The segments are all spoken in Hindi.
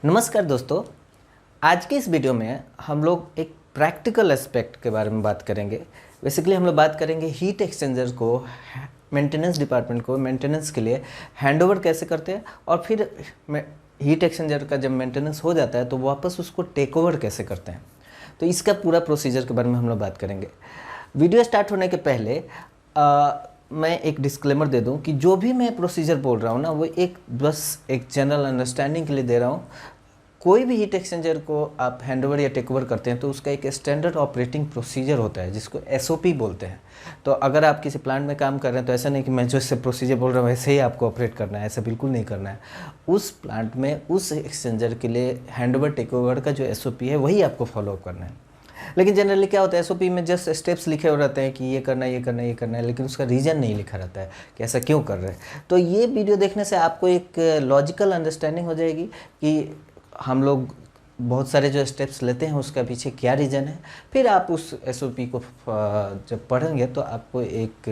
नमस्कार दोस्तों। आज के इस वीडियो में हम लोग एक प्रैक्टिकल एस्पेक्ट के बारे में बात करेंगे। बेसिकली हम लोग बात करेंगे हीट एक्सचेंजर को मेंटेनेंस डिपार्टमेंट को मेंटेनेंस के लिए हैंडओवर कैसे करते हैं और फिर हीट एक्सचेंजर का जब मेंटेनेंस हो जाता है तो वापस उसको टेक ओवर कैसे करते हैं। तो इसका पूरा प्रोसीजर के बारे में हम लोग बात करेंगे। वीडियो स्टार्ट होने के पहले मैं एक डिस्क्लेमर दे दूं कि जो भी मैं प्रोसीजर बोल रहा हूं ना वो बस एक जनरल अंडरस्टैंडिंग के लिए दे रहा हूं। कोई भी हीट एक्सचेंजर को आप हैंडओवर या टेक ओवर करते हैं तो उसका एक स्टैंडर्ड ऑपरेटिंग प्रोसीजर होता है जिसको एसओपी बोलते हैं। तो अगर आप किसी प्लांट में काम कर रहे हैं तो ऐसा नहीं कि मैं जो इससे प्रोसीजर बोल रहा हूँ वैसे ही आपको ऑपरेट करना है, ऐसा बिल्कुल नहीं करना है। उस प्लांट में उस एक्सचेंजर के लिए हैंडओवर टेक ओवर का जो एसओपी है वही आपको फॉलो करना है। लेकिन जनरली क्या होता है, एसओपी में जस्ट स्टेप्स लिखे हुए रहते हैं कि ये करना है, ये करना है, ये करना है, लेकिन उसका रीज़न नहीं लिखा रहता है कि ऐसा क्यों कर रहे हैं। तो ये वीडियो देखने से आपको एक लॉजिकल अंडरस्टैंडिंग हो जाएगी कि हम लोग बहुत सारे जो स्टेप्स लेते हैं उसका पीछे क्या रीज़न है। फिर आप उस एसओपी को जब पढ़ेंगे तो आपको एक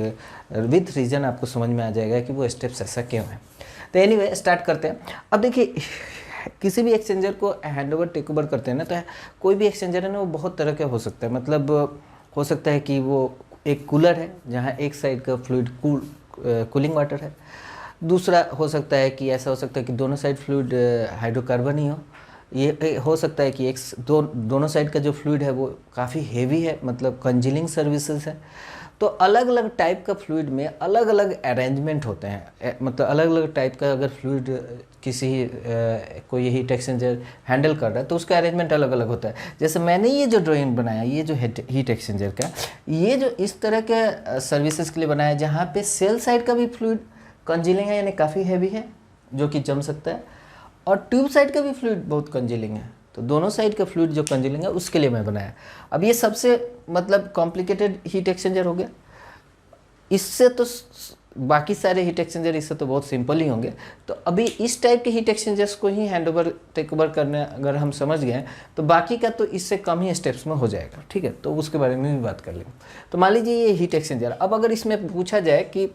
विद रीज़न आपको समझ में आ जाएगा कि वो स्टेप्स ऐसा क्यों है। तो एनीवे स्टार्ट करते हैं। अब देखिए, किसी भी एक्सचेंजर को हैंडओवर टेक ओवर करते हैं ना, तो कोई भी एक्सचेंजर है ना वो बहुत तरह के हो सकता है। मतलब हो सकता है कि वो एक कूलर है जहाँ एक साइड का फ्लूइड कूलिंग वाटर है। दूसरा हो सकता है कि ऐसा हो सकता है कि दोनों साइड फ्लूइड हाइड्रोकार्बन ही हो। ये हो सकता है कि दोनों साइड का जो फ्लूइड है वो काफ़ी हेवी है, मतलब कंजीलिंग सर्विसेज है। तो अलग अलग टाइप का फ्लूइड में अलग अलग अरेंजमेंट होते हैं। मतलब अलग अलग टाइप का अगर फ्लूइड कोई हीट एक्सचेंजर हैंडल कर रहा है तो उसका अरेंजमेंट अलग अलग होता है। जैसे मैंने ये जो ड्राइंग बनाया, ये जो हीट एक्सचेंजर का, ये जो इस तरह के सर्विसेज के लिए बनाया जहाँ पे सेल साइड का भी फ्लूइड कंजीलिंग है, यानी काफ़ी हैवी है जो कि जम सकता है, और ट्यूब साइड का भी फ्लूइड बहुत कंजीलिंग है। तो दोनों साइड का फ्लूइड जो कंजीलिंग है उसके लिए मैं बनाया। अब ये सबसे मतलब कॉम्प्लिकेटेड हीट एक्सचेंजर हो गया। इससे तो बाकी सारे हीट एक्सचेंजर इससे तो बहुत सिंपल ही होंगे। तो अभी इस टाइप के हीट एक्सचेंजर्स को ही हैंडओवर टेक ओवर करने अगर हम समझ गए तो बाकी का तो इससे कम ही स्टेप्स में हो जाएगा। ठीक है, तो उसके बारे में भी बात कर लेंगे। तो मान लीजिए ये हीट एक्सचेंजर, अब अगर इसमें पूछा जाए कि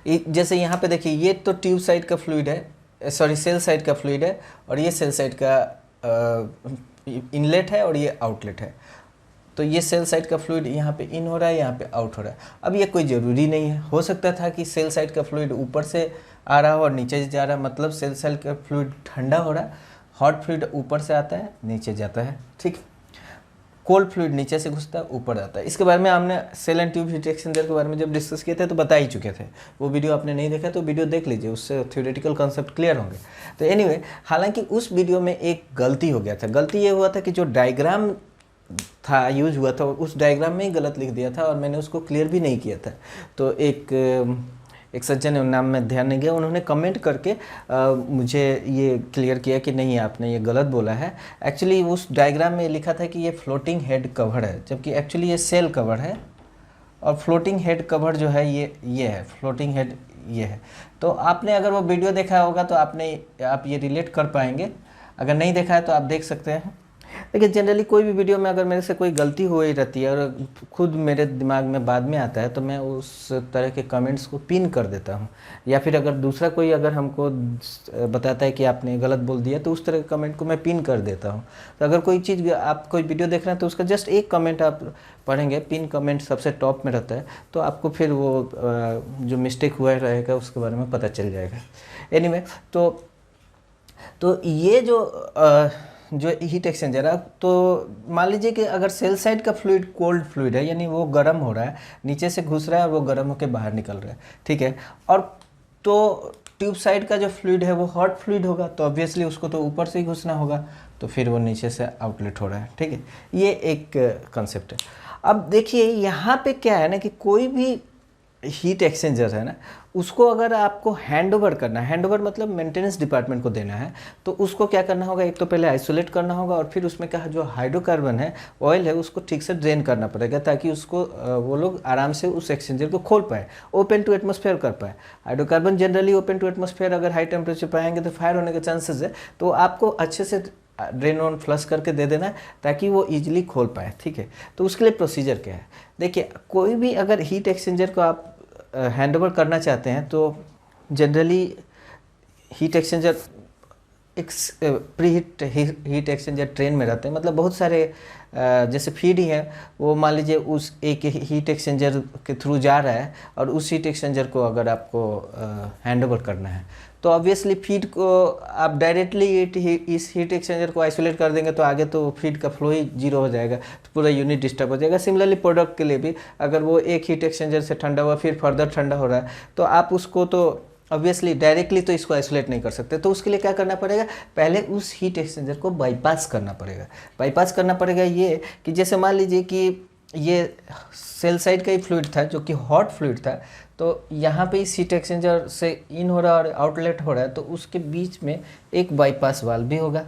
जैसे यहाँ पे देखिए, ये तो ट्यूब साइड का फ्लूइड है, सॉरी सेल साइड का फ्लूइड है, और ये सेल साइड का इनलेट है और ये आउटलेट है। तो ये सेल साइड का फ्लूइड यहाँ पे इन हो रहा है, यहाँ पे आउट हो रहा है। अब ये कोई ज़रूरी नहीं है, हो सकता था कि सेल साइड का फ्लूइड ऊपर से आ रहा हो और नीचे जा रहा है, मतलब सेल साइड का फ्लूइड ठंडा हो रहा है, हॉट फ्लूइड ऊपर से आता है नीचे जाता है। ठीक, कोल्ड फ्लूइड नीचे से घुसता है ऊपर आता है। इसके बारे में हमने shell and tube heat exchanger के बारे में जब डिस्कस किए थे तो बता ही चुके थे। वो वीडियो आपने नहीं देखा तो वीडियो देख लीजिए, उससे थ्योरेटिकल कॉन्सेप्ट क्लियर होंगे। तो एनीवे, हालांकि उस वीडियो में एक गलती हो गया था। गलती ये हुआ था कि जो डायग्राम था यूज हुआ था उस डायग्राम में ही गलत लिख दिया था और मैंने उसको क्लियर भी नहीं किया था। तो एक सज्जन नाम में ध्यान नहीं गया, उन्होंने कमेंट करके मुझे ये क्लियर किया कि नहीं आपने ये गलत बोला है। एक्चुअली उस डायग्राम में लिखा था कि ये फ्लोटिंग हेड कवर है, जबकि एक्चुअली ये सेल कवर है, और फ्लोटिंग हेड कवर जो है ये है, फ्लोटिंग हेड ये है। तो आपने अगर वो वीडियो देखा होगा तो आप ये रिलेट कर पाएंगे। अगर नहीं देखा है तो आप देख सकते हैं। देखिए, जनरली कोई भी वीडियो में अगर मेरे से कोई गलती हो ही रहती है और खुद मेरे दिमाग में बाद में आता है तो मैं उस तरह के कमेंट्स को पिन कर देता हूँ, या फिर अगर दूसरा कोई अगर हमको बताता है कि आपने गलत बोल दिया तो उस तरह के कमेंट को मैं पिन कर देता हूँ। तो अगर कोई चीज़ आप कोई वीडियो देख रहे हैं तो उसका जस्ट एक कमेंट आप पढ़ेंगे, पिन कमेंट सबसे टॉप में रहता है, तो आपको फिर वो जो मिस्टेक हुआ रहेगा उसके बारे में पता चल जाएगा। एनीवे, तो ये जो हीट एक्सचेंजर है, तो मान लीजिए कि अगर सेल साइड का फ्लूइड कोल्ड फ्लूइड है, यानी वो गर्म हो रहा है, नीचे से घुस रहा है और वो गर्म होकर बाहर निकल रहा है। ठीक है, और तो ट्यूब साइड का जो फ्लूइड है वो हॉट फ्लूइड होगा, तो ऑब्वियसली उसको तो ऊपर से ही घुसना होगा, तो फिर वो नीचे से आउटलेट हो रहा है। ठीक है, ये एक कंसेप्ट है। अब देखिए यहाँ पे क्या है ना कि कोई भी हीट एक्सचेंजर है ना, उसको अगर आपको हैंड ओवर करना है, हैंड ओवर मतलब मेंटेनेंस डिपार्टमेंट को देना है, तो उसको क्या करना होगा, एक तो पहले आइसोलेट करना होगा और फिर उसमें क्या जो हाइड्रोकार्बन है, ऑयल है, उसको ठीक से ड्रेन करना पड़ेगा ताकि उसको वो लोग आराम से उस एक्सचेंजर को खोल पाए, ओपन टू एटमॉस्फेयर कर पाए। Hydrocarbon generally open to atmosphere अगर हाई टेम्परेचर पाएंगे तो फायर होने के चांसेस है, तो आपको अच्छे से ड्रेन ऑन फ्लश करके दे देना है ताकि वो इजीली खोल पाए। ठीक है, तो उसके लिए प्रोसीजर क्या है, देखिए कोई भी अगर हीट एक्सचेंजर को आप हैंड ओवर करना चाहते हैं तो जनरली हीट एक्सचेंजर एक प्री हीट एक्सचेंजर ट्रेन में रहते हैं, मतलब बहुत सारे जैसे फीड ही है, वो मान लीजिए उस एक हीट एक्सचेंजर के थ्रू जा रहा है और उस हीट एक्सचेंजर को अगर आपको हैंड ओवर करना है तो ऑब्वियसली फीड को आप डायरेक्टली इस हीट एक्सचेंजर को आइसोलेट कर देंगे तो आगे तो फीड का फ्लो ही जीरो हो जाएगा, तो पूरा यूनिट डिस्टर्ब हो जाएगा। सिमिलरली प्रोडक्ट के लिए भी अगर वो एक हीट एक्सचेंजर से ठंडा हुआ फिर फर्दर ठंडा हो रहा है तो आप उसको तो ऑब्वियसली डायरेक्टली तो इसको आइसोलेट नहीं कर सकते, तो उसके लिए क्या करना पड़ेगा, पहले उस हीट एक्सचेंजर को बाईपास करना पड़ेगा। बाईपास करना पड़ेगा ये कि जैसे मान लीजिए कि ये सेल साइड का ही फ्लूइड था जो कि हॉट फ्लूइड था, तो यहाँ पे इस हीट एक्सचेंजर से इन हो रहा है और आउटलेट हो रहा है, तो उसके बीच में एक बाईपास वाल्व भी होगा।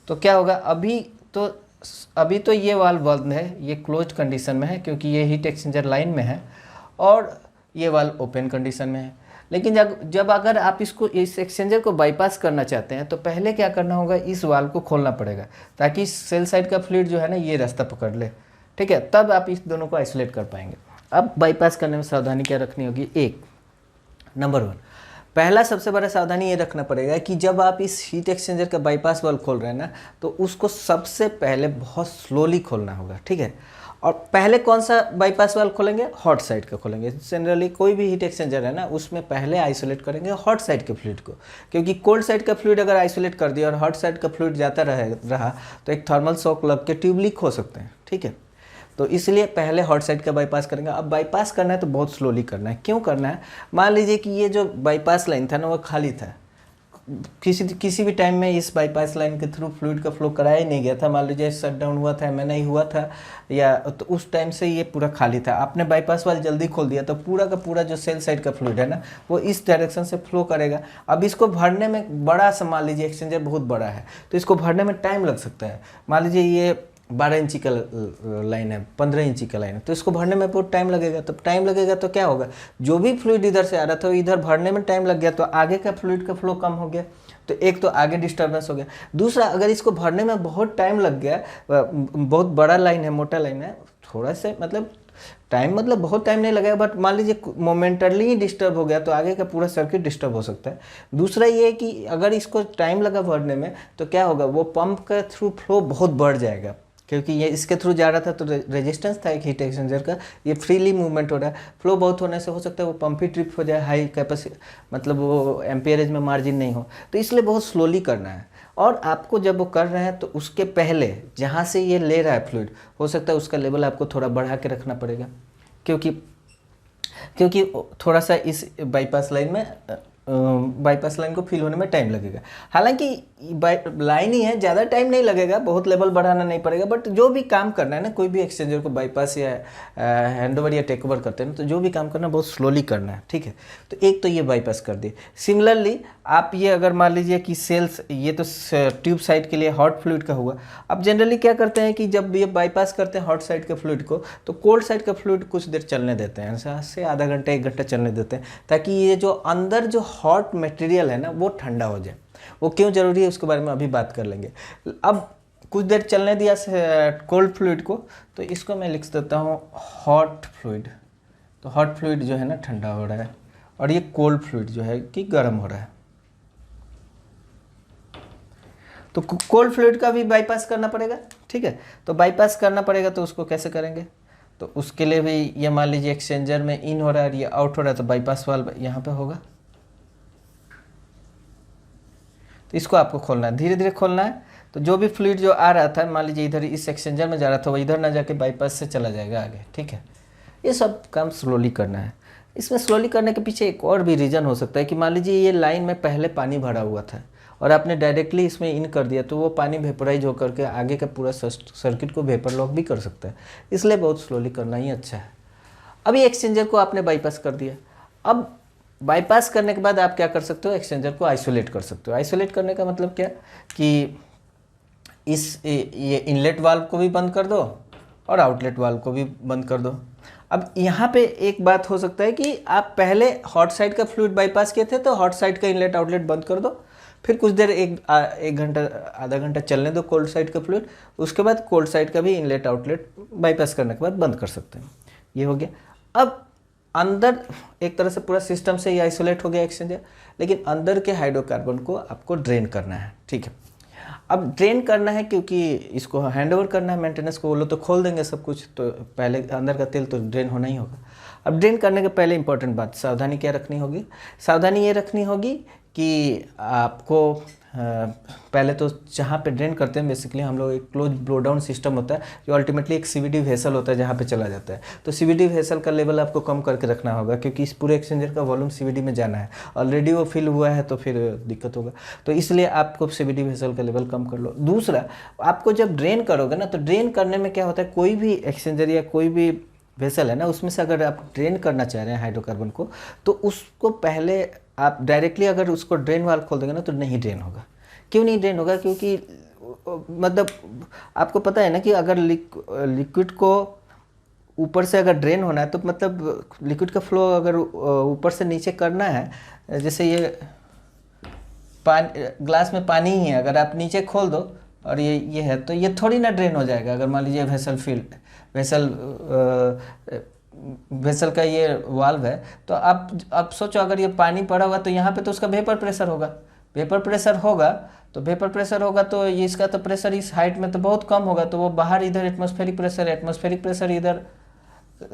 तो क्या होगा, अभी तो ये वाल्व बंद है, ये क्लोज्ड कंडीशन में है क्योंकि ये हीट एक्सचेंजर लाइन में है, और ये वाल्व ओपन कंडीशन में है। लेकिन जब अगर आप इस एक्सचेंजर को बाईपास करना चाहते हैं तो पहले क्या करना होगा, इस वाल्व को खोलना पड़ेगा ताकि सेल साइड का फ्लूइड जो है ना ये रास्ता पकड़ ले, ठीक है, तब आप इस दोनों को आइसोलेट कर पाएंगे। अब बाईपास करने में सावधानी क्या रखनी होगी, नंबर 1 पहला सबसे बड़ा सावधानी ये रखना पड़ेगा कि जब आप इस हीट एक्सचेंजर का बाईपास वाल्व खोल रहे हैं ना तो उसको सबसे पहले बहुत स्लोली खोलना होगा, ठीक है। और पहले कौन सा बाईपास वाल्व खोलेंगे, हॉट साइड का खोलेंगे। जनरली कोई भी हीट एक्सचेंजर है ना उसमें पहले आइसोलेट करेंगे हॉट साइड के फ्लूइड को, क्योंकि कोल्ड साइड का फ्लूइड अगर आइसोलेट कर दिया और हॉट साइड का फ्लूइड जाता रहा तो एक थर्मल शॉक लग के ट्यूब लीक हो सकते हैं, ठीक है। तो इसलिए पहले हॉट साइड का बाईपास करेंगे। अब बाईपास करना है तो बहुत स्लोली करना है। क्यों करना है, मान लीजिए कि ये जो बाईपास लाइन था ना वो खाली था, किसी भी टाइम में इस बाईपास लाइन के थ्रू फ्लूइड का फ्लो कराया ही नहीं गया था, मान लीजिए शट डाउन हुआ था, एमएनआई हुआ था, या तो उस टाइम से ये पूरा खाली था, आपने बाईपास वाल जल्दी खोल दिया तो पूरा का पूरा जो सेल साइड का फ्लूइड है ना वो इस डायरेक्शन से फ्लो करेगा। अब इसको भरने में बड़ा सा, मान लीजिए एक्सचेंजर बहुत बड़ा है तो इसको भरने में टाइम लग सकता है। मान लीजिए ये 12 इंची का लाइन है, 15 इंची का लाइन है, तो इसको भरने में बहुत टाइम लगेगा। तो टाइम लगेगा तो क्या होगा, जो भी फ्लूइड इधर से आ रहा था इधर भरने में टाइम लग गया तो आगे का फ्लूइड का फ्लो कम हो गया, तो एक तो आगे डिस्टर्बेंस हो गया। दूसरा, अगर इसको भरने में बहुत टाइम लग गया, बहुत बड़ा लाइन है, मोटा लाइन है, थोड़ा सा मतलब टाइम मतलब बहुत टाइम नहीं लगेगा, बट मान लीजिए मोमेंटरली ही डिस्टर्ब हो गया तो आगे का पूरा सर्किट डिस्टर्ब हो सकता है। दूसरा ये है कि अगर इसको टाइम लगा भरने में तो क्या होगा, वो पंप का थ्रू फ्लो बहुत बढ़ जाएगा, क्योंकि ये इसके थ्रू जा रहा था तो रेजिस्टेंस था एक हीट एक्सचेंजर का, ये फ्रीली मूवमेंट हो रहा है, फ्लो बहुत होने से हो सकता है वो पंप ही ट्रिप हो जाए, हाई कैपेसिटी मतलब वो एम्पियरेज में मार्जिन नहीं हो, तो इसलिए बहुत स्लोली करना है। और आपको जब वो कर रहे हैं तो उसके पहले जहाँ से ये ले रहा है फ्लूइड, हो सकता है उसका लेवल आपको थोड़ा बढ़ा के रखना पड़ेगा, क्योंकि थोड़ा सा इस बाईपास लाइन को फिल होने में टाइम लगेगा। हालांकि लाइन ही है, ज़्यादा टाइम नहीं लगेगा, बहुत लेवल बढ़ाना नहीं पड़ेगा, बट जो भी काम करना है ना, कोई भी एक्सचेंजर को बाईपास या हैंडओवर या टेक ओवर करते हैं ना, तो जो भी काम करना है बहुत स्लोली करना है, ठीक है। तो एक तो ये बाईपास कर दिए। सिमिलरली आप ये अगर मान लीजिए कि सेल्स, ये तो ट्यूब साइड के लिए हॉट फ्लूइड का हुआ। अब जनरली क्या करते हैं कि जब ये बाईपास करते हैं हॉट साइड के फ्लूइड को तो कोल्ड साइड का फ्लूइड कुछ देर चलने देते हैं, से आधा घंटा 1 घंटा चलने देते हैं, ताकि ये जो अंदर जो हॉट मटेरियल है ना वो ठंडा हो जाए। वो क्यों जरूरी है उसके बारे में अभी बात कर लेंगे। अब कुछ देर चलने दिया कोल्ड फ्लूइड को, तो इसको मैं लिख देता हूँ हॉट फ्लूइड। तो हॉट फ्लूइड जो है ना ठंडा हो रहा है और ये कोल्ड फ्लूइड जो है कि गर्म हो रहा है। तो कोल्ड फ्लूइड का भी बाईपास करना पड़ेगा, ठीक है। तो बाईपास करना पड़ेगा तो उसको कैसे करेंगे, तो उसके लिए भी ये मान लीजिए एक्सचेंजर में इन हो रहा है और ये आउट हो रहा है, तो बाईपास वाल्व यहाँ पे होगा, तो इसको आपको खोलना है, धीरे धीरे खोलना है। तो जो भी फ्लूइड जो आ रहा था, मान लीजिए इधर इस एक्सचेंजर में जा रहा था, वो इधर ना जाके बाईपास से चला जाएगा आगे, ठीक है। ये सब काम स्लोली करना है। इसमें स्लोली करने के पीछे एक और भी रीज़न हो सकता है कि मान लीजिए ये लाइन में पहले पानी भरा हुआ था और आपने डायरेक्टली इसमें इन कर दिया, तो वो पानी वेपराइज होकर के आगे का पूरा सर्किट को वेपर लॉक भी कर सकता है, इसलिए बहुत स्लोली करना ही अच्छा है। अभी एक्सचेंजर को आपने बाईपास कर दिया। अब बाईपास करने के बाद आप क्या कर सकते हो, एक्सचेंजर को आइसोलेट कर सकते हो। आइसोलेट करने का मतलब क्या कि ये इनलेट वाल्व को भी बंद कर दो और आउटलेट वाल्व को भी बंद कर दो। अब यहाँ पे एक बात हो सकता है कि आप पहले हॉट साइड का फ्लूइड बाईपास किए थे तो हॉट साइड का इनलेट आउटलेट बंद कर दो, फिर कुछ देर एक घंटा आधा घंटा चलने दो कोल्ड साइड का फ्लूइड, उसके बाद कोल्ड साइड का भी इनलेट आउटलेट बाईपास करने के बाद बंद कर सकते हैं। ये हो गया। अब अंदर एक तरह से पूरा सिस्टम से ही आइसोलेट हो गया एक्सचेंजर, लेकिन अंदर के हाइड्रोकार्बन को आपको ड्रेन करना है। ठीक है, अब ड्रेन करना है क्योंकि इसको हैंडओवर करना है मेंटेनेंस को। वो लोग तो खोल देंगे सब कुछ, तो पहले अंदर का तेल तो ड्रेन होना ही होगा। अब ड्रेन करने के पहले इंपॉर्टेंट बात, सावधानी क्या रखनी होगी? सावधानी ये रखनी होगी कि आपको पहले तो जहाँ पे ड्रेन करते हैं बेसिकली हम लोग एक क्लोज ब्लो डाउन सिस्टम होता है जो अल्टीमेटली एक सीवीडी वेसल होता है जहाँ पे चला जाता है। तो सीवीडी वेसल का लेवल आपको कम करके रखना होगा क्योंकि इस पूरे एक्सचेंजर का वॉल्यूम सीवीडी में जाना है। ऑलरेडी वो फिल हुआ है तो फिर दिक्कत होगा, तो इसलिए आपको सीवीडी वेसल का लेवल कम कर लो। दूसरा, आपको जब ड्रेन करोगे ना, तो ड्रेन करने में क्या होता है, कोई भी एक्सचेंजर या कोई भी वेसल है ना, उसमें से अगर आप ड्रेन करना चाह रहे हैं हाइड्रोकार्बन को, तो उसको पहले आप डायरेक्टली अगर उसको ड्रेन वाल्व खोल देंगे ना तो नहीं ड्रेन होगा। क्यों नहीं ड्रेन होगा? क्योंकि मतलब आपको पता है ना कि अगर लिक्विड को ऊपर से अगर ड्रेन होना है तो मतलब लिक्विड का फ्लो अगर ऊपर से नीचे करना है, जैसे ये पानी, ग्लास में पानी ही है, अगर आप नीचे खोल दो और ये है तो ये थोड़ी ना ड्रेन हो जाएगा। अगर मान लीजिए वेसल का ये वाल्व है, तो आप सोचो अगर ये पानी पड़ा हुआ तो यहाँ पे तो उसका वेपर प्रेशर होगा। वेपर प्रेशर होगा तो ये इसका तो प्रेशर इस हाइट में तो बहुत कम होगा, तो वो बाहर इधर एटमॉस्फेरिक प्रेशर इधर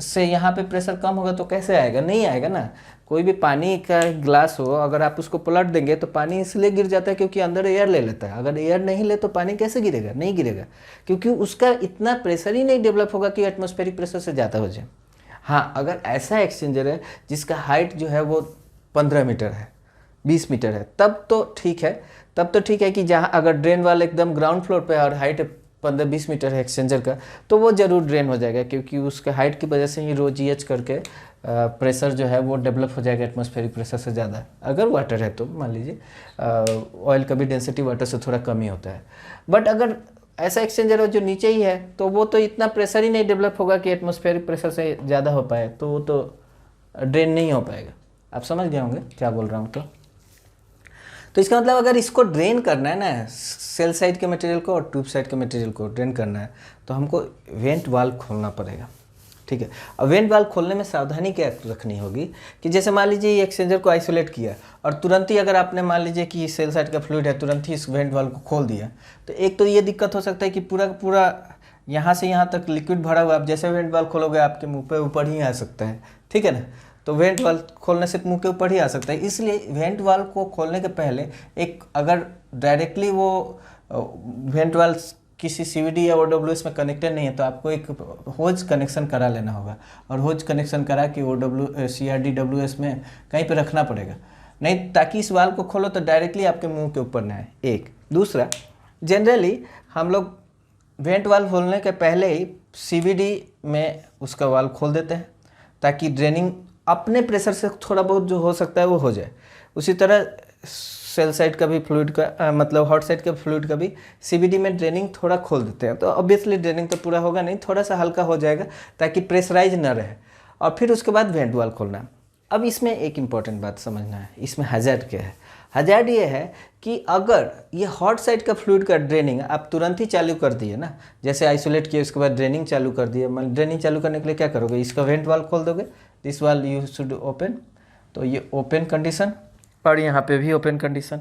से यहाँ पे प्रेशर कम होगा तो कैसे आएगा? नहीं आएगा ना। कोई भी पानी का ग्लास हो, अगर आप उसको पलट देंगे तो पानी इसलिए गिर जाता है क्योंकि अंदर एयर ले लेता है। अगर एयर नहीं ले तो पानी कैसे गिरेगा? नहीं गिरेगा, क्योंकि उसका इतना प्रेशर ही नहीं डेवलप होगा कि एटमॉस्फेरिक प्रेशर से ज़्यादा हो जाए। हाँ, अगर ऐसा एक्सचेंजर है जिसका हाइट जो है वो 15 मीटर है, 20 मीटर है, तब तो ठीक है कि जहाँ अगर ड्रेन वाल एकदम ग्राउंड फ्लोर पे और हाइट 15-20 मीटर है एक्सचेंजर का, तो वो ज़रूर ड्रेन हो जाएगा क्योंकि उसके हाइट की वजह से ही रो GH करके प्रेशर जो है वो डेवलप हो जाएगा एटमॉस्फेरिक प्रेशर से ज़्यादा। अगर वाटर है तो मान लीजिए ऑयल का भी डेंसिटी वाटर से थोड़ा कम ही होता है। बट अगर ऐसा एक्सचेंजर हो जो नीचे ही है तो वो तो इतना प्रेशर ही नहीं डेवलप होगा कि एटमॉस्फेरिक प्रेशर से ज़्यादा हो पाए, तो वो तो ड्रेन नहीं हो पाएगा। आप समझ गए होंगे क्या बोल रहा हूँ। तो इसका मतलब अगर इसको ड्रेन करना है ना, सेल साइड के मटेरियल को और ट्यूब साइड के मटेरियल को ड्रेन करना है, तो हमको वेंट वाल्व खोलना पड़ेगा। ठीक है, अब वेंट वाल्व खोलने में सावधानी क्या रखनी होगी कि जैसे मान लीजिए ये एक्सचेंजर को आइसोलेट किया और तुरंत ही अगर आपने मान लीजिए कि सेल साइड का फ्लूइड है, तुरंत ही इस वेंट वाल्व को खोल दिया, तो एक तो ये दिक्कत हो सकता है कि पूरा यहाँ से यहाँ तक लिक्विड भरा हुआ, आप जैसे वेंट वाल्व खोलोगे आपके मुँह पे ऊपर ही आ सकता है। ठीक है ना, तो वेंट वाल्व खोलने से मुंह के ऊपर ही आ सकता है। इसलिए वेंट वाल्व को खोलने के पहले एक, अगर डायरेक्टली वो वेंट वाल्व किसी CVD या OWS में कनेक्टेड नहीं है तो आपको एक होज कनेक्शन करा लेना होगा, और होज कनेक्शन करा कि CRD WS में कहीं पे रखना पड़ेगा, नहीं ताकि इस वाल्व को खोलो तो डायरेक्टली आपके मुंह के ऊपर ना आए। एक दूसरा, जनरली हम लोग वेंट वाल्व खोलने के पहले ही CVD में उसका वाल्व खोल देते हैं ताकि ड्रेनिंग अपने प्रेशर से थोड़ा बहुत जो हो सकता है वो हो जाए। उसी तरह सेल साइड का भी फ्लूइड का मतलब हॉट साइड के फ्लूइड का भी CVD में ड्रेनिंग थोड़ा खोल देते हैं, तो ऑब्वियसली ड्रेनिंग तो पूरा होगा नहीं, थोड़ा सा हल्का हो जाएगा ताकि प्रेशराइज ना रहे, और फिर उसके बाद वेंट वाल्व खोलना। अब इसमें एक इम्पॉर्टेंट बात समझना है, इसमें हजार्ड क्या है। हजार्ड ये है कि अगर ये हॉट साइड का फ्लूइड का ड्रेनिंग आप तुरंत ही चालू कर दिए ना, जैसे आइसोलेट किए उसके बाद ड्रेनिंग चालू कर दिए, ड्रेनिंग चालू करने के लिए क्या करोगे, इसका वेंट वाल्व खोल दोगे, this valve you should open, तो ये ओपन कंडीशन और यहाँ पे भी ओपन कंडीशन।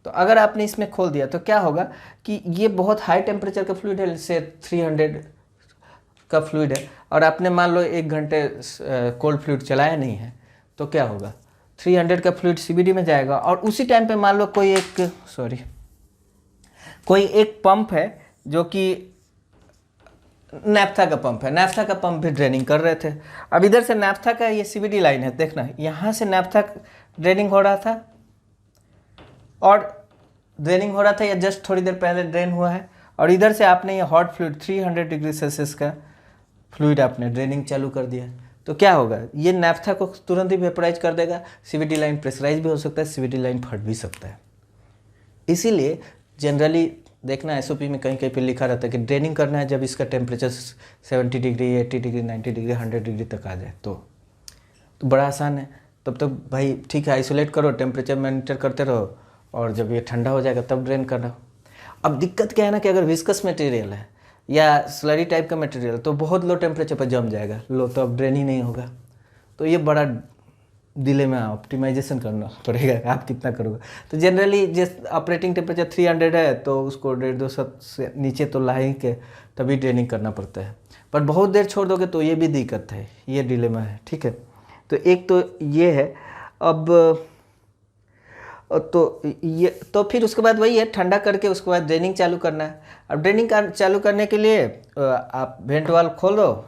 तो अगर आपने इसमें खोल दिया तो क्या होगा कि ये बहुत हाई टेम्परेचर का फ्लूइड है, जैसे 300 का फ्लूइड है, और आपने मान लो 1 घंटे कोल्ड फ्लूइड चलाया नहीं है, तो क्या होगा, 300 का फ्लूइड CVD में जाएगा, और उसी टाइम पे मान लो कोई एक पंप है जो कि नैफ्था का पंप है, नैफ्था का पंप भी ड्रेनिंग कर रहे थे। अब इधर से नैफ्था का ये CVD लाइन है, देखना यहाँ से नैफ्था ड्रेनिंग हो रहा था और ड्रेनिंग हो रहा था, या जस्ट थोड़ी देर पहले ड्रेन हुआ है, और इधर से आपने ये हॉट फ्लूइड 300 डिग्री सेल्सियस का फ्लूइड आपने ड्रेनिंग चालू कर दिया, तो क्या होगा, ये नैफ्था को तुरंत ही वेपराइज कर देगा। CVD लाइन प्रेशराइज भी हो सकता है, CVD लाइन फट भी सकता है। इसीलिए जनरली देखना SOP में कहीं कहीं पे लिखा रहता है कि ड्रेनिंग करना है जब इसका temperature 70 degree 80 degree 90 degree 100 degree तक आ जाए, तो बड़ा आसान है। तब तक भाई ठीक है, आइसोलेट करो, टेम्परेचर मॉनिटर करते रहो, और जब ये ठंडा हो जाएगा तब ड्रेन करना। अब दिक्कत क्या है ना कि अगर विस्कस मटेरियल है या स्लरी टाइप का मटेरियल तो बहुत लो टेम्परेचर पर जम जाएगा, लो तो अब ड्रेन ही नहीं होगा। तो ये बड़ा डिलेमा, ऑप्टिमाइजेशन करना पड़ेगा आप कितना करोगे। तो जनरली जिस ऑपरेटिंग टेम्परेचर 300 है तो उसको 150 से नीचे तो ला ही के तभी ड्रेनिंग करना पड़ता है, पर बहुत देर छोड़ दोगे तो ये भी दिक्कत है, ये डिलेमा है, ठीक है। तो एक तो ये है। अब तो ये तो फिर उसके बाद वही है, ठंडा करके उसके बाद ड्रेनिंग चालू करना है। अब ड्रेनिंग चालू करने के लिए आप वेंट वाल्व खोल दो,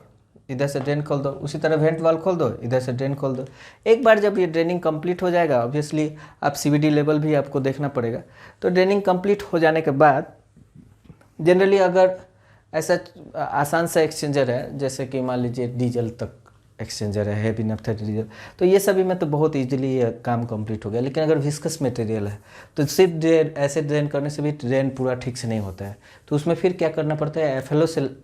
इधर से ड्रेन खोल दो, उसी तरह वेंट वाल्व खोल दो, इधर से ड्रेन खोल दो। एक बार जब ये ड्रेनिंग कंप्लीट हो जाएगा, ऑब्वियसली आप सीवीडी लेवल भी आपको देखना पड़ेगा। तो ड्रेनिंग कंप्लीट हो जाने के बाद जनरली अगर ऐसा आसान सा एक्सचेंजर है, जैसे कि मान लीजिए डीजल तक एक्सचेंजर है, हैवी नैप्था डीजल, तो ये सभी में तो बहुत इजीली ये काम कंप्लीट हो गया। लेकिन अगर विस्कस मटेरियल है तो सिर्फ ड्रेन ऐसे ड्रेन करने से भी ड्रेन पूरा ठीक से नहीं होता है। तो उसमें फिर क्या करना पड़ता है,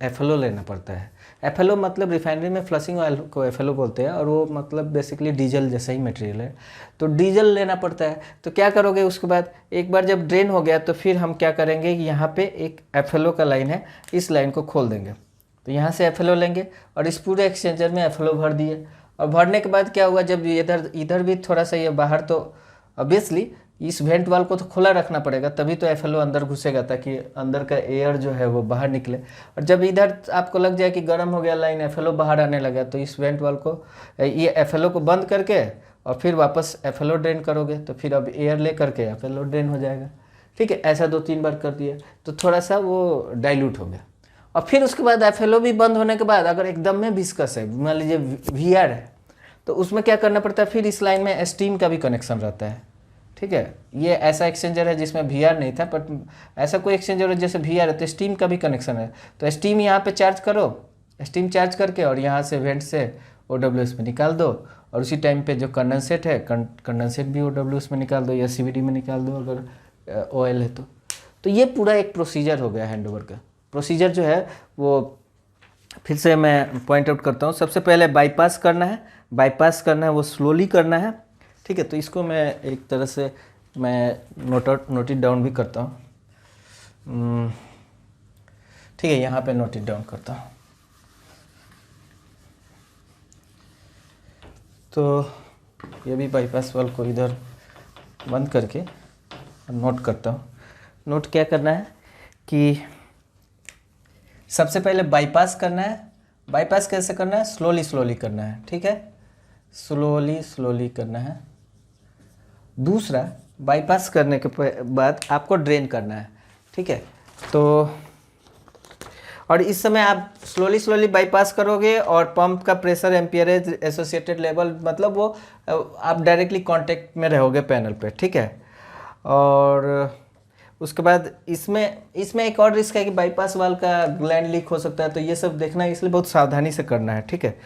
एफएलओ लेना पड़ता है। एफएलओ मतलब रिफाइनरी में फ्लशिंग ऑयल को एफएलओ बोलते हैं, और वो मतलब बेसिकली डीजल जैसा ही मटेरियल है। तो डीजल लेना पड़ता है। तो क्या करोगे उसके बाद, एक बार जब ड्रेन हो गया तो फिर हम क्या करेंगे कि यहाँ पे एक एफएलओ का लाइन है, इस लाइन को खोल देंगे। तो यहाँ से एफएलओ लेंगे और इस पूरे एक्सचेंजर में एफएलओ भर दिए। और भरने के बाद क्या हुआ, जब इधर भी थोड़ा सा ये बाहर, तो ऑब्वियसली इस वेंट वाल्व को तो खुला रखना पड़ेगा, तभी तो एफएलओ अंदर घुसेगा, ताकि अंदर का एयर जो है वो बाहर निकले। और जब इधर आपको लग जाए कि गर्म हो गया लाइन, एफएलओ बाहर आने लगा, तो इस वेंट वाल्व को, ये एफएलओ को बंद करके और फिर वापस एफएलओ ड्रेन करोगे, तो फिर अब एयर ले करके एफएलओ ड्रेन हो जाएगा, ठीक है। ऐसा 2-3 बार कर दिया तो थोड़ा सा वो डाइल्यूट हो गया। और फिर उसके बाद एफएलओ भी बंद होने के बाद अगर एकदम में विस्कस है, मान लीजिए वीआर है, तो उसमें क्या करना पड़ता है, फिर इस लाइन में स्टीम का भी कनेक्शन रहता है, ठीक है। ये ऐसा एक्सचेंजर है जिसमें वीआर नहीं था, बट ऐसा कोई एक्सचेंजर है जैसे वीआर है तो स्टीम का भी कनेक्शन है। तो स्टीम यहाँ पे चार्ज करो, स्टीम चार्ज करके और यहाँ से वेंट से ओडब्ल्यूएस में निकाल दो, और उसी टाइम पे जो कंडेंसेट है, कंडेंसेट भी ओडब्ल्यूएस में निकाल दो या सीवीडी में निकाल दो अगर ऑयल है तो ये पूरा एक प्रोसीजर हो गया हैंडओवर का। प्रोसीजर जो है वो फिर से मैं पॉइंट आउट करता हूँ। सबसे पहले बाईपास करना है, वो स्लोली करना है, ठीक है। तो इसको मैं एक तरह से मैं नोट इट डाउन भी करता हूँ, ठीक है। यहाँ पे नोट इट डाउन करता हूँ। तो ये भी बाईपास वाल्व को इधर बंद करके नोट करता हूँ। नोट क्या करना है कि सबसे पहले बाईपास करना है। बाईपास कैसे करना है, स्लोली करना है, ठीक है। स्लोली करना है। दूसरा, बाईपास करने के बाद आपको ड्रेन करना है, ठीक है। तो और इस समय आप स्लोली बाईपास करोगे और पंप का प्रेशर, एम्पियरेज, एसोसिएटेड लेवल, मतलब वो आप डायरेक्टली कांटेक्ट में रहोगे पैनल पे, ठीक है। और उसके बाद इसमें एक और रिस्क है कि बाईपास वाल्व का ग्लैंड लीक हो सकता है, तो ये सब देखना है, इसलिए बहुत सावधानी से करना है, ठीक है।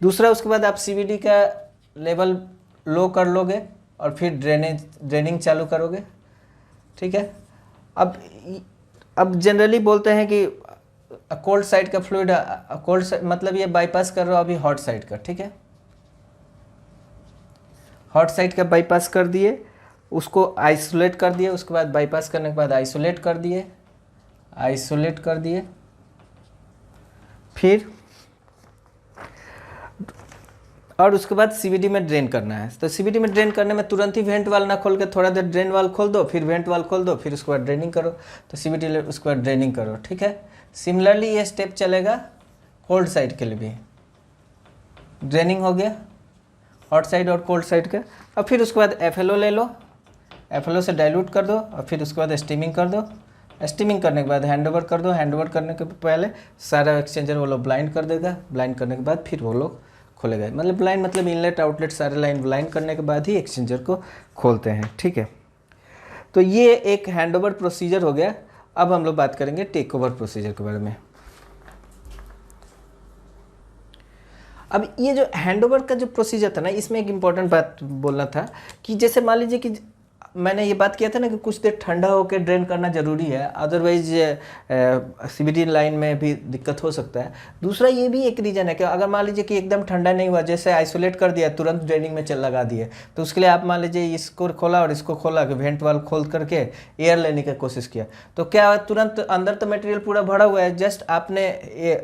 दूसरा, उसके बाद आप सीवीडी का लेवल लो कर लोगे और फिर ड्रेनिंग चालू करोगे, ठीक है। अब जनरली बोलते हैं कि कोल्ड साइड का फ्लूइड, मतलब ये बाईपास कर रहा हो अभी हॉट साइड का, ठीक है। हॉट साइड का बाईपास कर दिए, उसको आइसोलेट कर दिए, उसके बाद बाईपास करने के बाद आइसोलेट कर दिए, फिर और उसके बाद सीवीडी में ड्रेन करना है। तो सीवीडी में ड्रेन करने में तुरंत ही वेंट वाल्व ना खोल के थोड़ा देर ड्रेन वाल्व खोल दो, फिर वेंट वाल्व खोल दो, फिर उसके बाद ड्रेनिंग करो। तो सीवीडी उसके बाद ड्रेनिंग करो, ठीक है। सिमिलरली ये स्टेप चलेगा कोल्ड साइड के लिए भी। ड्रेनिंग हो गया हॉट साइड और कोल्ड साइड का। और फिर उसके बाद एफएलओ ले लो, एफएलओ से डाइल्यूट कर दो, और फिर उसके बाद स्टीमिंग कर दो। स्टीमिंग करने के बाद हैंडओवर कर दो। हैंडओवर करने के पहले सारा एक्सचेंजर वो लोग ब्लाइंड कर देगा। ब्लाइंड करने के बाद फिर वो लोग खोलेगा, मतलब ब्लाइंड मतलब इनलेट आउटलेट सारे लाइन ब्लाइंड करने के बाद ही एक्सचेंजर को खोलते हैं, ठीक है। तो ये एक हैंडओवर प्रोसीजर हो गया। अब हम लोग बात करेंगे टेक ओवर प्रोसीजर के बारे में। अब ये जो हैंडओवर का जो प्रोसीजर था ना, इसमें एक इम्पॉर्टेंट बात बोलना था कि जैसे मान लीजिए कि मैंने ये बात किया था ना कि कुछ देर ठंडा होकर ड्रेन करना ज़रूरी है, अदरवाइज सीवीडी लाइन में भी दिक्कत हो सकता है। दूसरा ये भी एक रीज़न है कि अगर मान लीजिए कि एकदम ठंडा नहीं हुआ, जैसे आइसोलेट कर दिया, तुरंत ड्रेनिंग में लगा दिए, तो उसके लिए आप मान लीजिए इसको खोला और इसको खोला कि वेंट वाल्व खोल करके एयर लेने की कोशिश किया, तो क्या तुरंत अंदर तो मटेरियल पूरा भरा हुआ है, जस्ट आपने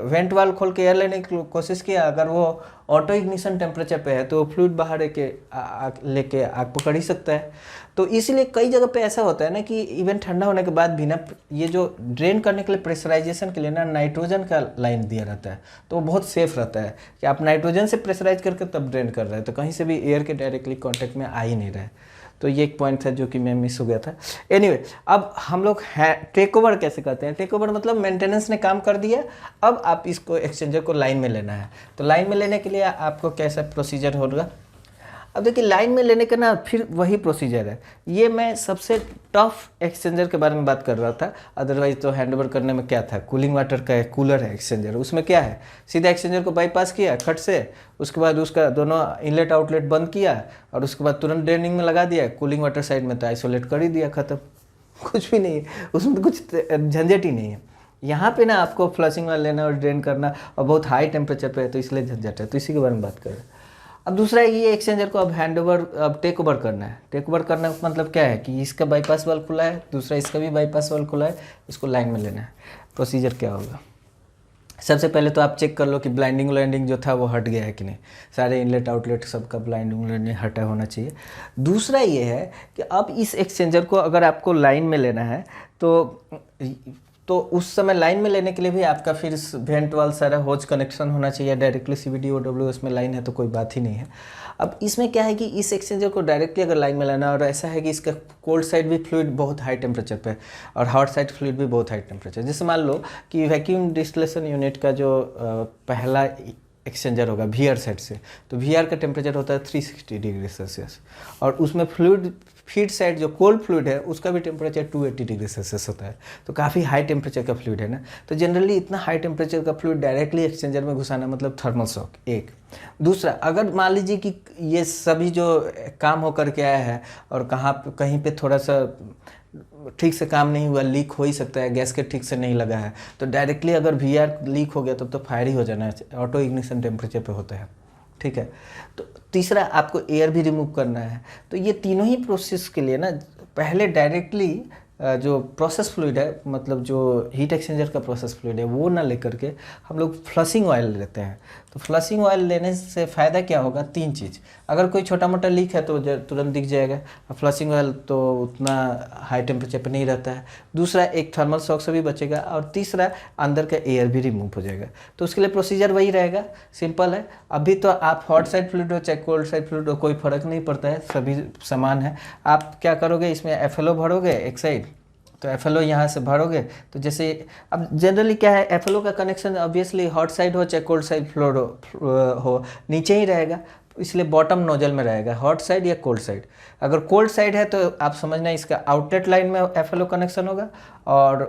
वेंट वाल्व खोल के एयर लेने की कोशिश किया, अगर वो ऑटो इग्निशन टेम्परेचर पे है तो फ्लूइड बाहर लेके आग पकड़ ही सकता है। तो इसीलिए कई जगह पे ऐसा होता है ना कि इवन ठंडा होने के बाद भी ना ये जो ड्रेन करने के लिए प्रेशराइजेशन के लिए ना नाइट्रोजन का लाइन दिया रहता है, तो वो बहुत सेफ रहता है कि आप नाइट्रोजन से प्रेशराइज करके तब ड्रेन कर रहे हैं, तो कहीं से भी एयर के डायरेक्टली कॉन्टेक्ट में आ ही नहीं रहा है। तो ये एक पॉइंट था जो कि मैं मिस हो गया था। एनीवे, अब हम लोग टेक ओवर कैसे करते हैं? टेक ओवर मतलब मेंटेनेंस ने काम कर दिया, अब आप इसको एक्सचेंजर को लाइन में लेना है। तो लाइन में लेने के लिए आपको कैसा प्रोसीजर होगा? अब देखिए, लाइन में लेने का ना फिर वही प्रोसीजर है। ये मैं सबसे टफ एक्सचेंजर के बारे में बात कर रहा था, अदरवाइज तो हैंडओवर करने में क्या था, कूलिंग वाटर का है, कूलर है एक्सचेंजर। उसमें क्या है, सीधा एक्सचेंजर को बाईपास किया खट से, उसके बाद उसका दोनों इनलेट आउटलेट बंद किया और उसके बाद तुरंत ड्रेनिंग में लगा दिया। कूलिंग वाटर साइड में तो आइसोलेट कर ही दिया, खत्म, कुछ भी नहीं है उसमें, तो कुछ झंझट ही नहीं है। यहाँ पे ना आपको फ्लशिंग वाला लेना और ड्रेन करना, और बहुत हाई टेम्परेचर पे है तो इसलिए झंझट है, तो इसी के बारे में बात कर रहे हैं। अब दूसरा, ये एक्सचेंजर को अब अब टेक ओवर करना है। टेक ओवर करने का मतलब क्या है कि इसका बाईपास वाल्व खुला है, दूसरा इसका भी बाईपास वाल्व खुला है, इसको लाइन में लेना है। प्रोसीजर क्या होगा? सबसे पहले तो आप चेक कर लो कि ब्लाइंडिंग जो था वो हट गया है कि नहीं, सारे इनलेट आउटलेट सबका ब्लाइंडिंग हटा होना चाहिए। दूसरा ये है कि अब इस एक्सचेंजर को अगर आपको लाइन में लेना है तो उस समय लाइन में लेने के लिए भी आपका फिर वेंट वाल सारा होज कनेक्शन होना चाहिए, डायरेक्टली CVD OW उसमें लाइन है तो कोई बात ही नहीं है। अब इसमें क्या है कि इस एक्सचेंजर को डायरेक्टली अगर लाइन में लाना, और ऐसा है कि इसका कोल्ड साइड भी फ्लूइड बहुत हाई टेम्परेचर पे और हॉट साइड फ्लूइड भी बहुत हाई टेम्परेचर। जैसे मान लो कि वैक्यूम डिस्टिलेशन यूनिट का जो पहला एक्सचेंजर होगा VR साइड से, तो VR का टेम्परेचर होता है 360 डिग्री सेल्सियस, और उसमें फीड साइड जो कोल्ड फ्लूइड है उसका भी टेम्परेचर 280 डिग्री सेल्सियस होता है, तो काफ़ी हाई टेम्परेचर का फ्लूइड है ना। तो जनरली इतना हाई टेम्परेचर का फ्लूइड डायरेक्टली एक्सचेंजर में घुसाना मतलब थर्मल शॉक, एक। दूसरा, अगर मान लीजिए कि ये सभी जो काम होकर के आया है और कहीं पे थोड़ा सा ठीक से काम नहीं हुआ, लीक हो ही सकता है, गैसकेट ठीक से नहीं लगा है, तो डायरेक्टली अगर VR लीक हो गया तब तो फायर ही हो जाना है, ऑटो इग्निशन टेम्परेचर पे होता है, ठीक है। तो तीसरा, आपको एयर भी रिमूव करना है। तो ये तीनों ही प्रोसेस के लिए ना पहले डायरेक्टली जो प्रोसेस फ्लूइड है, मतलब जो हीट एक्सचेंजर का प्रोसेस फ्लूइड है वो ना लेकर के हम लोग फ्लशिंग ऑयल लेते हैं। तो फ्लशिंग ऑयल लेने से फ़ायदा क्या होगा? 3 चीज़। अगर कोई छोटा मोटा लीक है तो तुरंत दिख जाएगा, फ्लशिंग ऑयल तो उतना हाई टेम्परेचर पे नहीं रहता है। दूसरा, एक थर्मल शॉक से भी बचेगा, और तीसरा, अंदर का एयर भी रिमूव हो जाएगा। तो उसके लिए प्रोसीजर वही रहेगा, सिंपल है। अभी तो आप हॉट साइड फ्लूइड हो चाहे कोल्ड साइड फ्लूइड हो, कोई फ़र्क नहीं पड़ता है, सभी समान है। आप क्या करोगे, इसमें FLO भरोगे एक साइड, तो FLO यहाँ से भरोगे, तो जैसे अब जनरली क्या है, FLO का कनेक्शन ऑब्वियसली हॉट साइड हो चाहे कोल्ड साइड फ्लोर हो नीचे ही रहेगा, इसलिए बॉटम नोजल में रहेगा, हॉट साइड या कोल्ड साइड। अगर कोल्ड साइड है तो आप समझना इसका आउटलेट लाइन में FLO कनेक्शन होगा, और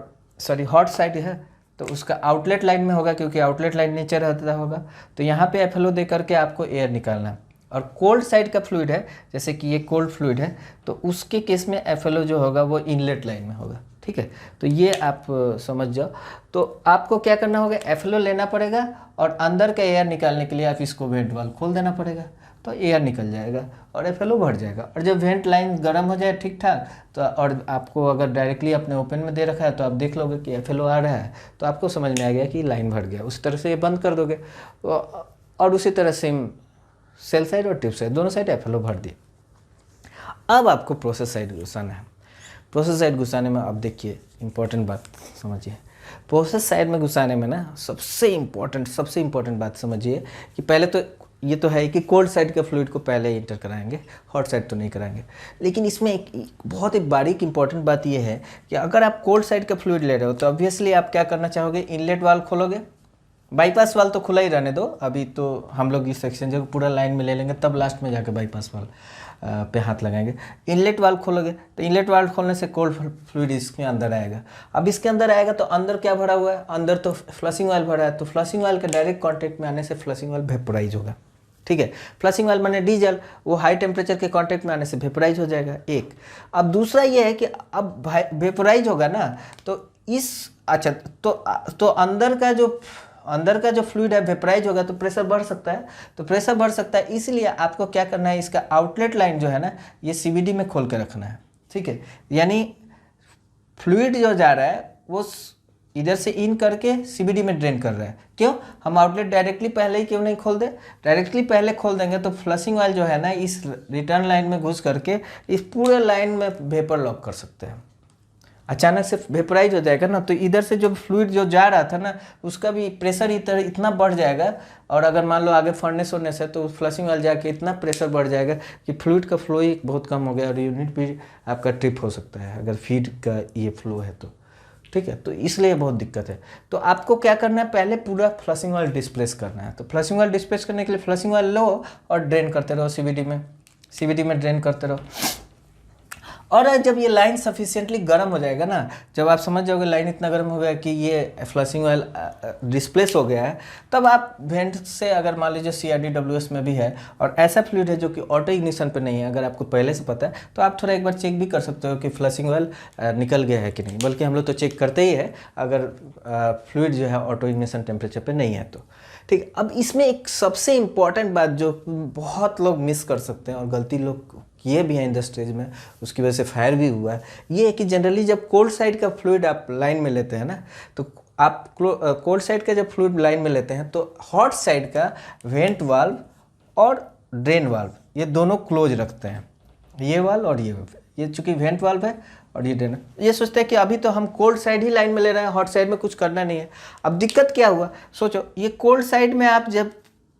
हॉट साइड है तो उसका आउटलेट लाइन में होगा, क्योंकि आउटलेट लाइन नीचे रहता होगा, तो यहाँ पे FLO दे करके आपको एयर निकालना है। और कोल्ड साइड का फ्लूइड है, जैसे कि ये कोल्ड फ्लूइड है, तो उसके केस में FLO जो होगा वो इनलेट लाइन में होगा, ठीक है। तो ये आप समझ जाओ। तो आपको क्या करना होगा, FLO लेना पड़ेगा, और अंदर का एयर निकालने के लिए आप इसको वेंट वाल्व खोल देना पड़ेगा, तो एयर निकल जाएगा और FLO भर जाएगा। और जब वेंट लाइन गर्म हो जाए ठीक ठाक, तो और आपको अगर डायरेक्टली अपने ओपन में दे रखा है तो आप देख लोगे कि FLO आ रहा है, तो आपको समझ में आ गया कि लाइन भर गया, उस तरह से ये बंद कर दोगे। और उसी तरह सेम सेल साइड और टिप साइड दोनों साइड FLO भर दिए। अब आपको प्रोसेस साइड घुसाना है। प्रोसेस साइड घुसाने में अब देखिए इंपॉर्टेंट बात समझिए। प्रोसेस साइड में घुसाने में ना सबसे इम्पॉर्टेंट बात समझिए कि पहले तो ये तो है कि कोल्ड साइड के फ्लूइड को पहले इंटर कराएंगे, हॉट साइड तो नहीं कराएंगे। लेकिन इसमें एक बारीक इंपॉर्टेंट बात ये है कि अगर आप कोल्ड साइड का फ्लूइड ले रहे हो तो ऑब्वियसली आप क्या करना चाहोगे, इनलेट वाल्व खोलोगे, बाईपास वाल्व तो खुला ही रहने दो, अभी तो हम लोग इस एक्सचेंजर को पूरा लाइन में ले लेंगे, तब लास्ट में जाकर बाईपास वाल्व पे हाथ लगाएंगे। इनलेट वाल्व खोलोगे तो इनलेट वाल्व खोलने से कोल्ड फ्लूइड इसके अंदर आएगा। अब इसके अंदर आएगा तो अंदर क्या भरा हुआ है, अंदर तो फ्लशिंग ऑयल भरा है, तो फ्लशिंग ऑयल के डायरेक्ट कॉन्टेक्ट में आने से फ्लशिंग ऑयल वेपोराइज होगा, ठीक है। फ्लशिंग ऑयल माने डीजल, वो हाई टेम्परेचर के कांटेक्ट में आने से वेपोराइज हो जाएगा, एक। अब दूसरा ये है कि अब वेपोराइज होगा ना, तो तो अंदर का जो फ्लूइड है वेपोराइज होगा तो प्रेशर बढ़ सकता है, इसलिए आपको क्या करना है, इसका आउटलेट लाइन जो है ना ये CVD में खोल के रखना है, ठीक है। यानी फ्लूइड जो जा रहा है वो इधर से इन करके सीबीडी में ड्रेन कर रहा है। क्यों? हम आउटलेट डायरेक्टली पहले ही क्यों नहीं खोल दे? डायरेक्टली पहले खोल देंगे तो फ्लशिंग ऑयल जो है ना इस रिटर्न लाइन में घुस करके इस पूरे लाइन में वेपर लॉक कर सकते हैं। अचानक से वेपराइज हो जाएगा ना, तो इधर से जो फ्लूइड जो जा रहा था ना उसका भी प्रेशर इतना बढ़ जाएगा, और अगर मान लो आगे फर्नेस होने से तो फ्लशिंग ऑयल जाके इतना प्रेशर बढ़ जाएगा कि फ्लूइड का फ्लो ही बहुत कम हो गया और यूनिट भी आपका ट्रिप हो सकता है अगर फीड का ये फ्लो है तो। ठीक है, तो इसलिए बहुत दिक्कत है। तो आपको क्या करना है, पहले पूरा फ्लशिंग ऑयल डिस्प्लेस करना है। तो फ्लशिंग ऑयल डिस्प्लेस करने के लिए फ्लशिंग ऑयल लो और ड्रेन करते रहो सीबीडी में ड्रेन करते रहो। और जब ये लाइन सफिशिएंटली गर्म हो जाएगा ना, जब आप समझ जाओगे लाइन इतना गर्म हो गया कि ये फ्लशिंग ऑयल डिस्प्लेस हो गया है, तब आप वेंट से, अगर मान लीजिए CRDWS में भी है और ऐसा फ्लूइड है जो कि ऑटो इग्निशन पे नहीं है, अगर आपको पहले से पता है तो आप थोड़ा एक बार चेक भी कर सकते हो कि फ्लशिंग ऑयल निकल गया है कि नहीं। बल्कि हम लोग तो चेक करते ही है अगर फ्लूइड जो है ऑटो इग्निशन टेम्परेचर पर नहीं है तो। ठीक, अब इसमें एक सबसे इम्पॉर्टेंट बात जो बहुत लोग मिस कर सकते हैं और गलती लोग किए भी हैं इंडस्ट्रीज में, उसकी वजह से फायर भी हुआ है, ये है कि जनरली जब कोल्ड साइड का फ्लूइड आप लाइन में लेते हैं ना, तो आप कोल्ड साइड का जब फ्लूइड लाइन में लेते हैं तो हॉट साइड का वेंट वाल्व और ड्रेन वाल्व ये दोनों क्लोज रखते हैं, ये वाल्व और ये चूँकि वेंट वाल्व है और ये ड्रेन। ये सोचते हैं कि अभी तो हम कोल्ड साइड ही लाइन में ले रहे हैं, हॉट साइड में कुछ करना नहीं है। अब दिक्कत क्या हुआ, सोचो ये कोल्ड साइड में आप जब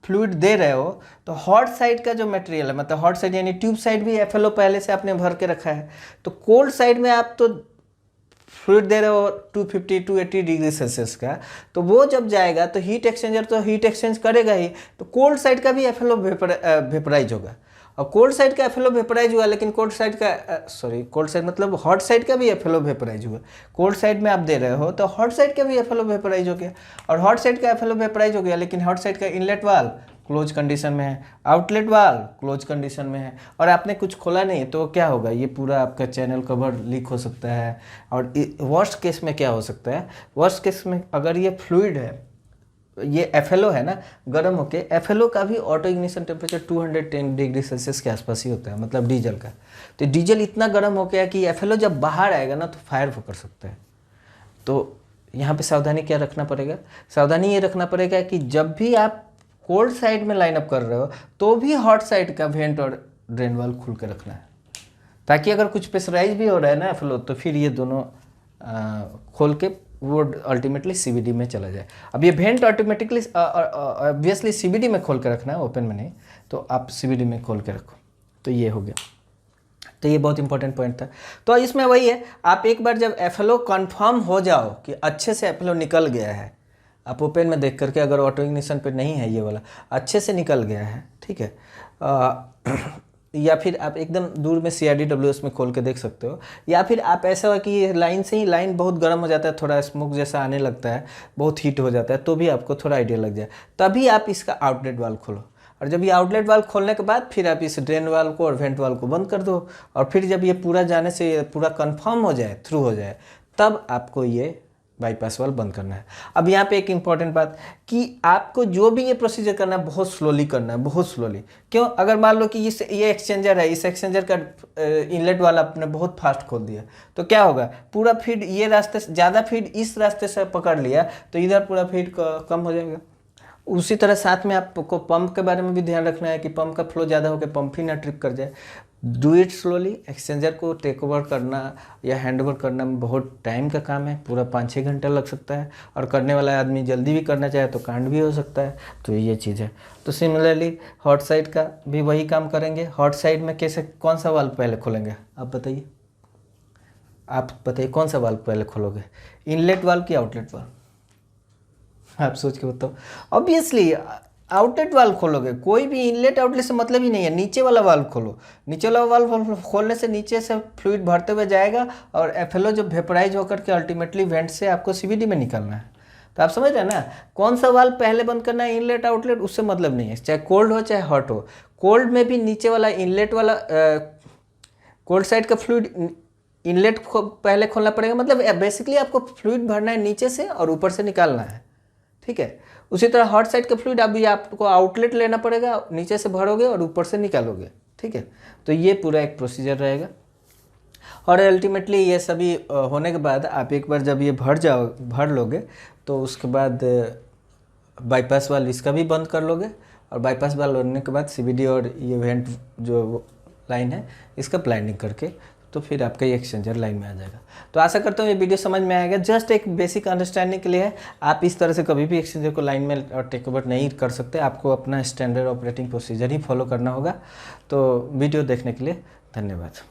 फ्लूइड दे रहे हो तो हॉट साइड का जो मटेरियल है, मतलब हॉट साइड यानी ट्यूब साइड भी FLO पहले से आपने भर के रखा है, तो कोल्ड साइड में आप तो फ्लूइड दे रहे हो 250-280 डिग्री सेल्सियस का, तो वो जब जाएगा तो हीट एक्सचेंजर तो हीट एक्सचेंज करेगा ही, तो कोल्ड साइड का भी FLO वेपराइज होगा। और कोल्ड साइड का FLO वेपराइज हुआ, लेकिन कोल्ड साइड मतलब हॉट साइड का भी FLO वेपराइज हुआ। कोल्ड साइड में आप दे रहे हो तो हॉट साइड का भी FLO वेपराइज हो गया, और हॉट साइड का FLO वेपराइज हो गया, लेकिन हॉट साइड का इनलेट वाल्व क्लोज कंडीशन में है, आउटलेट वाल्व क्लोज कंडीशन में है, और आपने कुछ खोला नहीं, तो क्या होगा, ये पूरा आपका चैनल कवर लीक हो सकता है। और वर्स्ट केस में क्या हो सकता है, वर्स्ट केस में अगर ये फ्लूइड है, ये FLO है ना, गर्म होके FLO का भी auto ignition temperature 210 degree Celsius के आसपास ही होता है, मतलब डीजल का। तो डीजल इतना गर्म हो गया कि FLO जब बाहर आएगा ना तो फायर कर सकता है। तो यहाँ पे सावधानी क्या रखना पड़ेगा, सावधानी ये रखना पड़ेगा कि जब भी आप कोल्ड साइड में लाइन अप कर रहे हो तो भी हॉट साइड का वेंट और ड्रेन वाल्व खुल के रखना है, ताकि अगर कुछ प्रेशराइज भी हो रहा है ना FLO, तो फिर ये दोनों खोल के वो अल्टीमेटली CBD में चला जाए। अब ये वेंट ऑटोमेटिकली ऑब्वियसली CBD में खोल के रखना है, ओपन में नहीं, तो आप CBD में खोल के रखो। तो ये हो गया, तो ये बहुत इंपॉर्टेंट पॉइंट था। तो इसमें वही है, आप एक बार जब FLO कंफर्म हो जाओ कि अच्छे से FLO निकल गया है, आप ओपन में देख करके, अगर ऑटो इग्निशन पे नहीं है ये वाला, अच्छे से निकल गया है, ठीक है, या फिर आप एकदम दूर में CRDWS में खोल के देख सकते हो, या फिर आप ऐसा हो कि ये लाइन से ही लाइन बहुत गर्म हो जाता है, थोड़ा स्मोक जैसा आने लगता है, बहुत हीट हो जाता है, तो भी आपको थोड़ा आइडिया लग जाए, तभी आप इसका आउटलेट वाल्व खोलो। और जब ये आउटलेट वाल्व खोलने के बाद फिर आप इस ड्रेन वाल्व को और वेंट वाल्व को बंद कर दो, और फिर जब ये पूरा जाने से पूरा कन्फर्म हो जाए, थ्रू हो जाए, तब आपको ये बाईपास वाल्व बंद करना है। अब यहाँ पे एक इंपॉर्टेंट बात कि आपको जो भी ये प्रोसीजर करना है बहुत स्लोली करना है, बहुत स्लोली। क्यों? अगर मान लो कि ये एक्सचेंजर है, इस एक्सचेंजर का इनलेट वाला आपने बहुत फास्ट खोल दिया, तो क्या होगा, पूरा फीड ये रास्ते से ज़्यादा फीड इस रास्ते से पकड़ लिया तो इधर पूरा फीड कम हो जाएगा। उसी तरह साथ में आपको पंप के बारे में भी ध्यान रखना है कि पंप का फ्लो ज़्यादा होकर पंप ही ना ट्रिप कर जाए। Do it slowly. एक्सचेंजर को टेक ओवर करना या हैंड ओवर करना में बहुत टाइम का काम है, पूरा 5-6 घंटा लग सकता है, और करने वाला आदमी जल्दी भी करना चाहे तो कांड भी हो सकता है। तो ये चीज़ है। तो सिमिलरली हॉट साइड का भी वही काम करेंगे। हॉट साइड में कैसे, कौन सा वाल्व पहले खोलेंगे आप बताइए, आप बताइए कौन सा वाल्व पहले खोलोगे, इनलेट वाल्व कि आउटलेट वाल्व? आप सोच के बताओ। ऑब्वियसली आउटलेट वाल्व खोलोगे, कोई भी इनलेट आउटलेट से मतलब ही नहीं है, नीचे वाला वाल्व खोलो। नीचे वाला वाल्व खोलने से नीचे से फ्लूइड भरते हुए जाएगा और FLO जब वेपराइज होकर के अल्टीमेटली वेंट से आपको CBD में निकलना है। तो आप समझ रहे हैं ना, कौन सा वाल्व पहले बंद करना है, इनलेट आउटलेट, उससे मतलब नहीं है, चाहे कोल्ड हो चाहे हॉट हो। कोल्ड में भी नीचे वाला इनलेट वाला कोल्ड साइड का फ्लूइड इनलेट को पहले खोलना पड़ेगा, मतलब बेसिकली आपको फ्लूइड भरना है नीचे से और ऊपर से निकालना है, ठीक है। उसी तरह हॉट साइड का फ्लूइड अभी आपको आउटलेट लेना पड़ेगा, नीचे से भरोगे और ऊपर से निकालोगे, ठीक है। तो ये पूरा एक प्रोसीजर रहेगा। और अल्टीमेटली ये सभी होने के बाद आप एक बार जब ये भर लोगे तो उसके बाद बाईपास वाल इसका भी बंद कर लोगे, और बाईपास वाल होने के बाद सीबीडी और ये वेंट जो लाइन है इसका प्लानिंग करके तो फिर आपका ये एक्सचेंजर लाइन में आ जाएगा। तो आशा करता हूँ ये वीडियो समझ में आएगा, जस्ट एक बेसिक अंडरस्टैंडिंग के लिए है। आप इस तरह से कभी भी एक्सचेंजर को लाइन में और टेक ओवर नहीं कर सकते, आपको अपना स्टैंडर्ड ऑपरेटिंग प्रोसीजर ही फॉलो करना होगा। तो वीडियो देखने के लिए धन्यवाद।